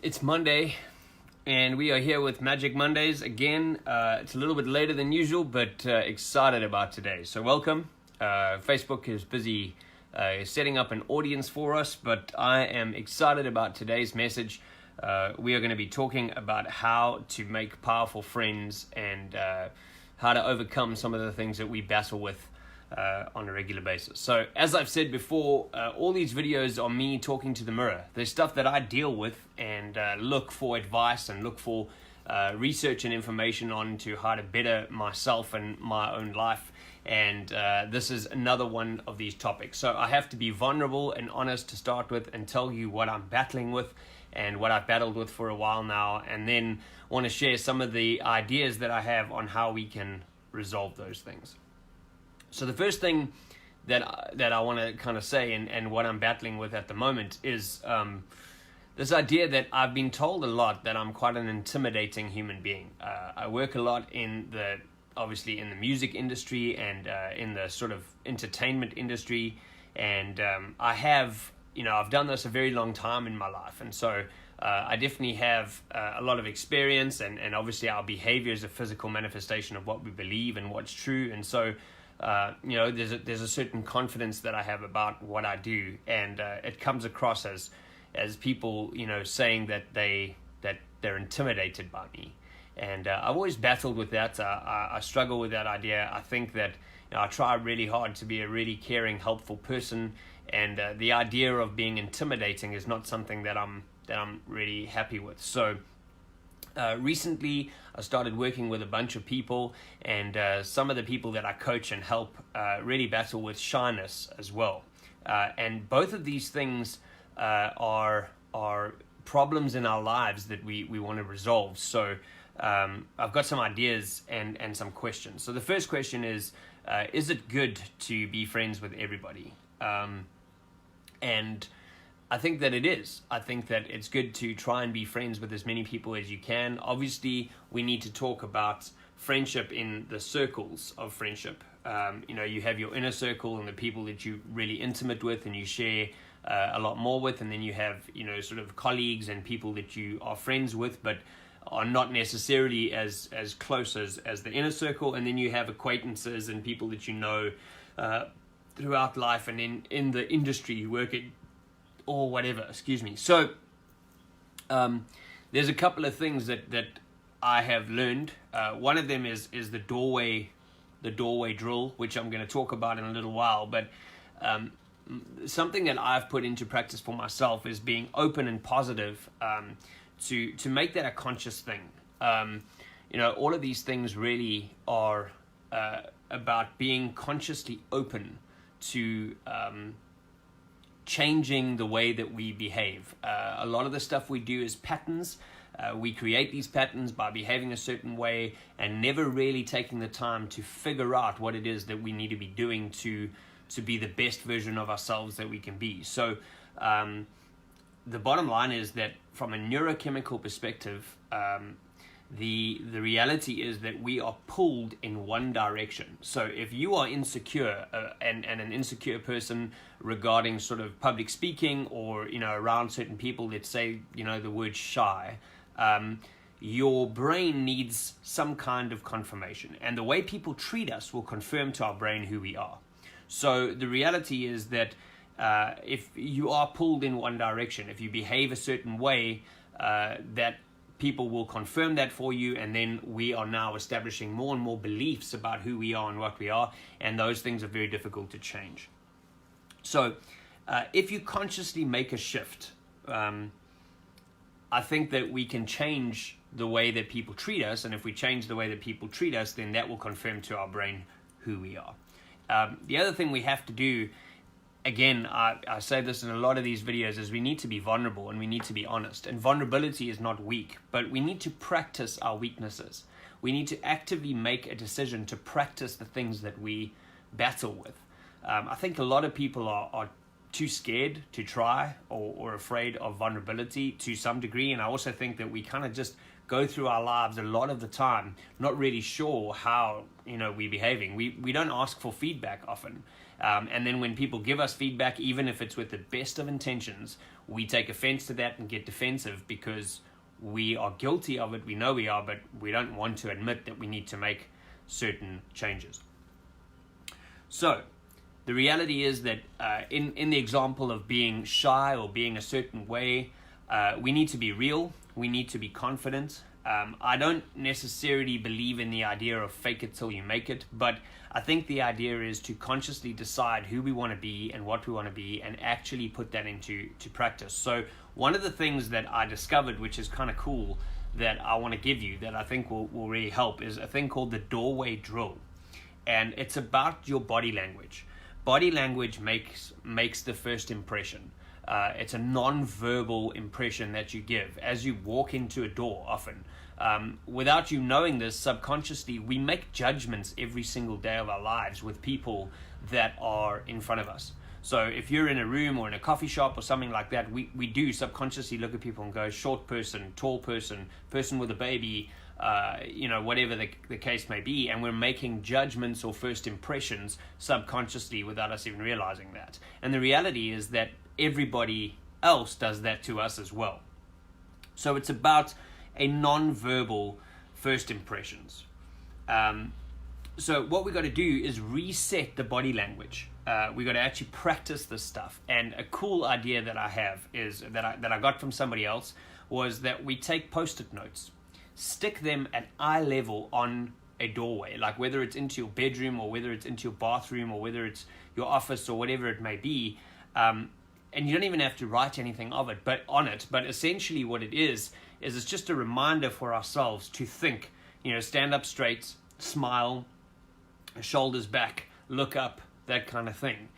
It's Monday, and we are here with Magic Mondays again. It's a little bit later than usual, but excited about today. So welcome. Facebook is busy setting up an audience for us, but I am excited about today's message. We are going to be talking about how to make powerful friends and how to overcome some of the things that we battle with on a regular basis. So as I've said before, all these videos are me talking to the mirror. There's stuff that I deal with and look for advice and look for research and information on to how to better myself and my own life. And this is another one of these topics. So I have to be vulnerable and honest to start with and tell you what I'm battling with and what I've battled with for a while now, and then want to share some of the ideas that I have on how we can resolve those things. So the first thing that I want to kind of say and what I'm battling with at the moment is this idea that I've been told a lot that I'm quite an intimidating human being. I work a lot obviously in the music industry and in the sort of entertainment industry, and I've done this a very long time in my life, and so I definitely have a lot of experience, and obviously our behavior is a physical manifestation of what we believe and what's true, and so there's a certain confidence that I have about what I do, and it comes across as people saying that they're intimidated by me, and I've always battled with that. I struggle with that idea. I think that I try really hard to be a really caring, helpful person, and the idea of being intimidating is not something that I'm really happy with. So recently I started working with a bunch of people, and some of the people that I coach and help really battle with shyness as well. And both of these things are problems in our lives that we want to resolve. So I've got some ideas and some questions. So the first question is it good to be friends with everybody? And I think that it is. I think that it's good to try and be friends with as many people as you can. Obviously, we need to talk about friendship in the circles of friendship. You have your inner circle and the people that you're really intimate with and you share a lot more with, and then you have sort of colleagues and people that you are friends with but are not necessarily as close as the inner circle, and then you have acquaintances and people that you know throughout life and in the industry you work in or whatever. So there's a couple of things that I have learned. One of them is the doorway drill, which I'm going to talk about in a little while, but something that I've put into practice for myself is being open and positive, to make that a conscious thing. All of these things really are about being consciously open to changing the way that we behave. A lot of the stuff we do is patterns. We create these patterns by behaving a certain way and never really taking the time to figure out what it is that we need to be doing to be the best version of ourselves that we can be. So the bottom line is that from a neurochemical perspective, the reality is that we are pulled in one direction. So if you are insecure and an insecure person regarding sort of public speaking or around certain people that say the word shy, your brain needs some kind of confirmation, and the way people treat us will confirm to our brain who we are. So the reality is that if you are pulled in one direction, if you behave a certain way, that people will confirm that for you, and then we are now establishing more and more beliefs about who we are and what we are, and those things are very difficult to change. So if you consciously make a shift, I think that we can change the way that people treat us, and if we change the way that people treat us, then that will confirm to our brain who we are. The other thing we have to do, again, I say this in a lot of these videos, is we need to be vulnerable and we need to be honest. And vulnerability is not weak, but we need to practice our weaknesses. We need to actively make a decision to practice the things that we battle with. I think a lot of people are too scared to try or afraid of vulnerability to some degree. And I also think that we kind of just go through our lives a lot of the time not really sure how we're behaving. We don't ask for feedback often. And then when people give us feedback, even if it's with the best of intentions, we take offense to that and get defensive because we are guilty of it. We know we are, but we don't want to admit that we need to make certain changes. So the reality is that in the example of being shy or being a certain way, we need to be real. We need to be confident. I don't necessarily believe in the idea of fake it till you make it, but I think the idea is to consciously decide who we want to be and what we want to be and actually put that into practice. So one of the things that I discovered, which is kind of cool, that I want to give you that I think will really help, is a thing called the doorway drill. And it's about your body language. Body language makes the first impression. It's a non-verbal impression that you give as you walk into a door often. Without you knowing this, subconsciously, we make judgments every single day of our lives with people that are in front of us. So if you're in a room or in a coffee shop or something like that, we do subconsciously look at people and go, short person, tall person, person with a baby, whatever the case may be, and we're making judgments or first impressions subconsciously without us even realizing that. And the reality is that everybody else does that to us as well. So it's about a non-verbal first impressions. So what we got to do is reset the body language. We got to actually practice this stuff. And a cool idea that I have is that I got from somebody else was that we take Post-it notes, stick them at eye level on a doorway, like whether it's into your bedroom or whether it's into your bathroom or whether it's your office or whatever it may be. And you don't even have to write anything of it, but essentially what it is it's just a reminder for ourselves to think, stand up straight, smile, shoulders back, look up, that kind of thing.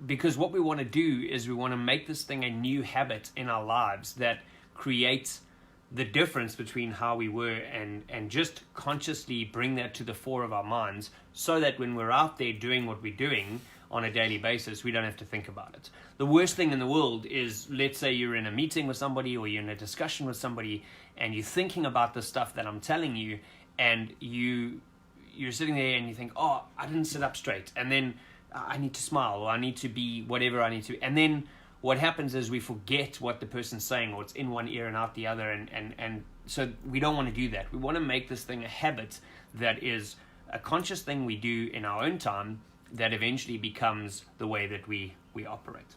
Because what we want to do is we want to make this thing a new habit in our lives that creates the difference between how we were and just consciously bring that to the fore of our minds so that when we're out there doing what we're doing on a daily basis, we don't have to think about it. The worst thing in the world is, let's say you're in a meeting with somebody or you're in a discussion with somebody and you're thinking about the stuff that I'm telling you, and you're sitting there and you think, oh, I didn't sit up straight, and then I need to smile, or I need to be whatever I need to, and then what happens is we forget what the person's saying, or it's in one ear and out the other, and so we don't want to do that. We want to make this thing a habit that is a conscious thing we do in our own time that eventually becomes the way that we operate.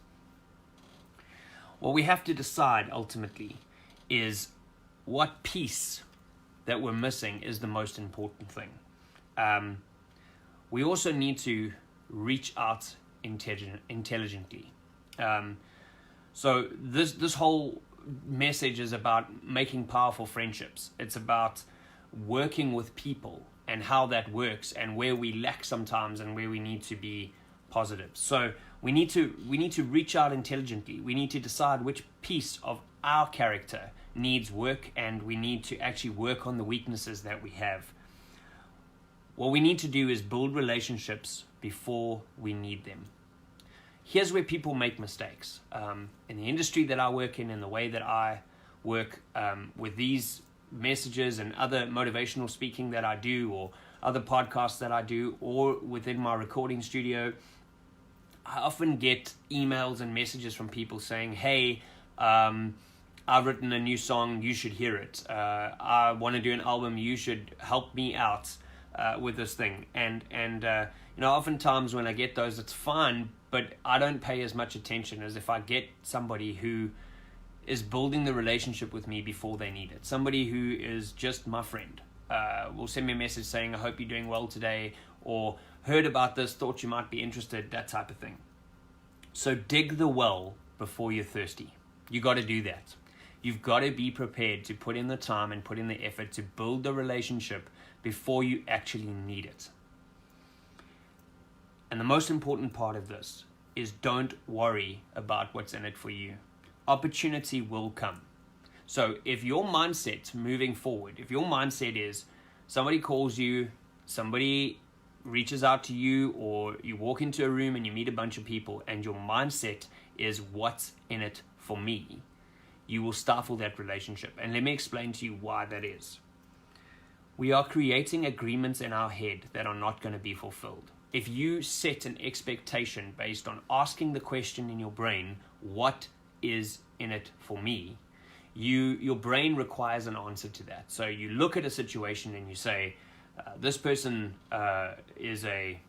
What we have to decide ultimately is what piece that we're missing is the most important thing. We also need to reach out intelligently. So this whole message is about making powerful friendships. It's about working with people and how that works and where we lack sometimes and where we need to be positive. So we need to reach out intelligently. We need to decide which piece of our character needs work, and we need to actually work on the weaknesses that we have. What we need to do is build relationships before we need them. Here's where people make mistakes. In the industry that I work in, the way that I work with these messages and other motivational speaking that I do, or other podcasts that I do, or within my recording studio, I often get emails and messages from people saying, hey, I've written a new song, you should hear it. I want to do an album, you should help me out with this thing. And oftentimes when I get those, it's fine, but I don't pay as much attention as if I get somebody who is building the relationship with me before they need it. Somebody who is just my friend will send me a message saying, I hope you're doing well today, or heard about this, thought you might be interested, that type of thing. So dig the well before you're thirsty. You got to do that. You've got to be prepared to put in the time and put in the effort to build the relationship before you actually need it. And the most important part of this is don't worry about what's in it for you. Opportunity will come. So if your mindset moving forward, if your mindset is somebody calls you, somebody reaches out to you, or you walk into a room and you meet a bunch of people and your mindset is what's in it for me, you will stifle that relationship. And let me explain to you why that is. We are creating agreements in our head that are not going to be fulfilled. if you set an expectation based on asking the question in your brain, what is in it for me? Your brain requires an answer to that. So you look at a situation and you say, this person is a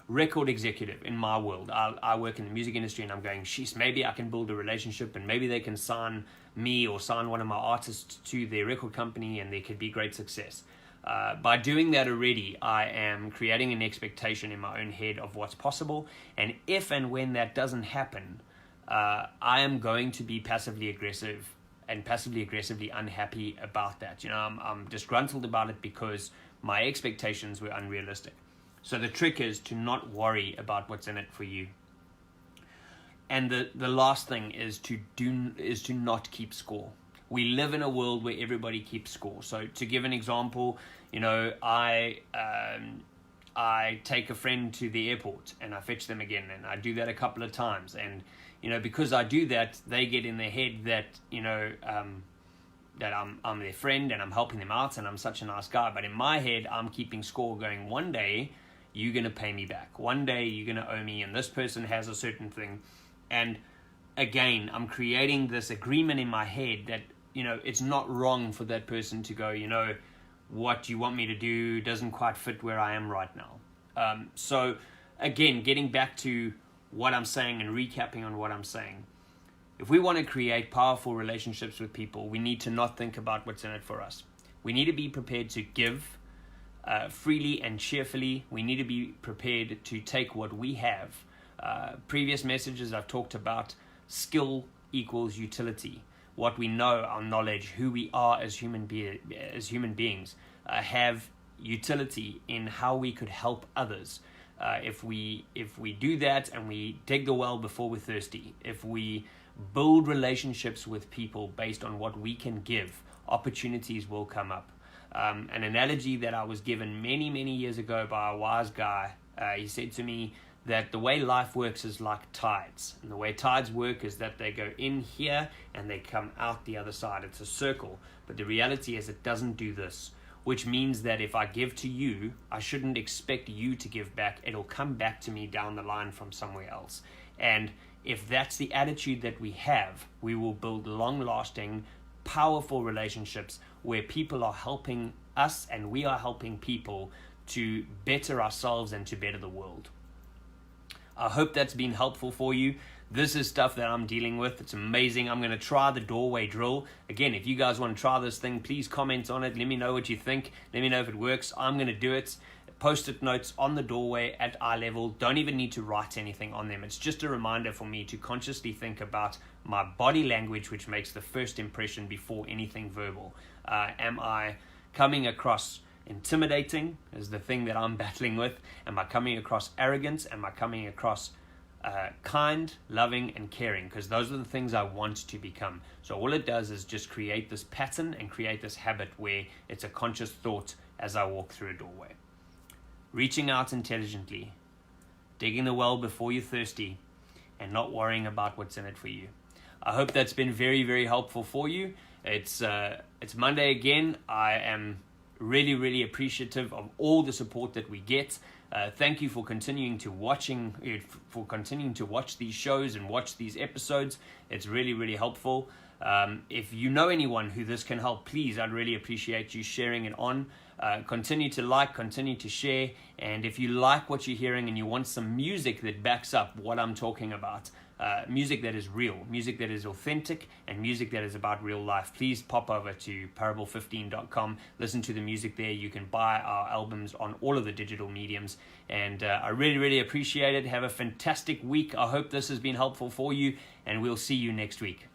record executive in my world. I work in the music industry, and I'm going, sheesh, maybe I can build a relationship, and maybe they can sign me or sign one of my artists to their record company, and there could be great success. By doing that already, I am creating an expectation in my own head of what's possible, and if and when that doesn't happen, I am going to be passively aggressive and passively aggressively unhappy about that. I'm disgruntled about it because my expectations were unrealistic. So the trick is to not worry about what's in it for you. And the last thing is to not keep score. We live in a world where everybody keeps score. So to give an example, I take a friend to the airport and I fetch them again, and I do that a couple of times. And because I do that, they get in their head that that I'm their friend and I'm helping them out and I'm such a nice guy. But in my head, I'm keeping score, going, one day you're going to pay me back. One day you're going to owe me, and this person has a certain thing. And again, I'm creating this agreement in my head that, it's not wrong for that person to go, what you want me to do doesn't quite fit where I am right now. So again, getting back to what I'm saying and recapping on what I'm saying, if we want to create powerful relationships with people, we need to not think about what's in it for us. We need to be prepared to give freely and cheerfully. We need to be prepared to take what we have. Previous messages I've talked about skill equals utility. What we know, our knowledge, who we are as human beings, have utility in how we could help others. If we do that and we dig the well before we're thirsty, if we build relationships with people based on what we can give, opportunities will come up. An analogy that I was given many, many years ago by a wise guy, he said to me that the way life works is like tides. And the way tides work is that they go in here and they come out the other side. It's a circle. But the reality is it doesn't do this, which means that if I give to you, I shouldn't expect you to give back. It'll come back to me down the line from somewhere else. And if that's the attitude that we have, we will build long-lasting, powerful relationships where people are helping us and we are helping people to better ourselves and to better the world. I hope that's been helpful for you. This is stuff that I'm dealing with. It's amazing. I'm going to try the doorway drill. Again, if you guys want to try this thing, please comment on it. Let me know what you think. Let me know if it works. I'm going to do it. Post-it notes on the doorway at eye level. Don't even need to write anything on them. It's just a reminder for me to consciously think about my body language, which makes the first impression before anything verbal. Am I coming across intimidating is the thing that I'm battling with? Am I coming across arrogant? Am I coming across kind, loving, and caring? Because those are the things I want to become. So all it does is just create this pattern and create this habit where it's a conscious thought as I walk through a doorway. Reaching out intelligently, digging the well before you're thirsty, and not worrying about what's in it for you. I hope that's been very, very helpful for you. It's Monday again. I am really, really appreciative of all the support that we get. Thank you for continuing to watch these shows and watch these episodes. It's really, really helpful. If you know anyone who this can help, please, I'd really appreciate you sharing it on. Continue to like, continue to share, and if you like what you're hearing and you want some music that backs up what I'm talking about, music that is real, music that is authentic, and music that is about real life, please pop over to parable15.com. Listen to the music there. You can buy our albums on all of the digital mediums, and I really, really appreciate it. Have a fantastic week. I hope this has been helpful for you, and we'll see you next week.